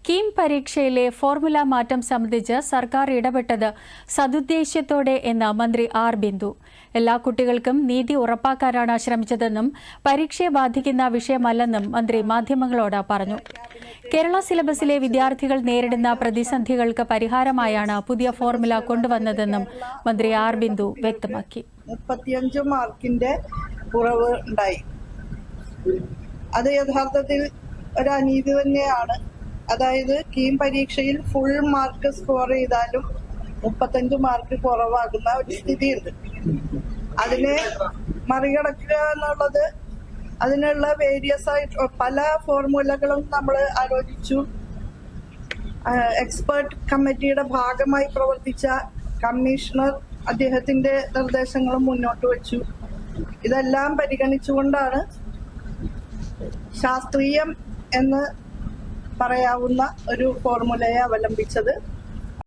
KEAM പരീക്ഷയിലെ formula മാറ്റം സംബന്ധിച്ച് സർക്കാർ ഇടപെട്ടത് സദുദ്ദേശ്യത്തോടെ എന്ന് മന്ത്രി ആർ ബിന്ദു. എല്ലാ കുട്ടികൾക്കും നീതി ഉറപ്പാക്കാനാണ് ശ്രമിച്ചതെന്നും പരീക്ഷയെ ബാധിക്കുന്ന വിഷയമല്ലെന്നും മന്ത്രി മാധ്യമങ്ങളോട് പറഞ്ഞു. കേരള സിലബസിലെ വിദ്യാർത്ഥികൾ നേരിടുന്ന പ്രതിസന്ധികൾക്ക് പരിഹാരമായാണ് പുതിയ ഫോർമുല കൊണ്ടുവന്നതെന്നും മന്ത്രി ആർ ബിന്ദു വ്യക്തമാക്കി. 35 മാർക്കിന്റെ കുറവ് ഉണ്ടായി. അത് യഥാർത്ഥത്തിൽ ഒരു അനീതി തന്നെയാണ്. അതായത് കീം പരീക്ഷയിൽ ഫുൾ മാർക്ക് സ്കോർ ചെയ്താലും 35 മാർക്ക് കുറവാകുന്ന ഒരു സ്ഥിതിയുണ്ട്. അതിനെ മറികടക്കുക എന്നുള്ളത് അതിനുള്ള വേരിയസ് ആയിട്ട് പല ഫോർമുലകളും നമ്മൾ ആലോചിച്ചു. എക്സ്പേർട്ട് കമ്മിറ്റിയുടെ ഭാഗമായി പ്രവർത്തിച്ച കമ്മീഷണർ അദ്ദേഹത്തിന്റെ നിർദ്ദേശങ്ങളും മുന്നോട്ട് വെച്ചു. ഇതെല്ലാം പരിഗണിച്ചുകൊണ്ടാണ് ശാസ്ത്രീയം എന്ന് പറയാവുന്ന ഒരു ഫോർമുലയെ അവലംബിച്ചത്.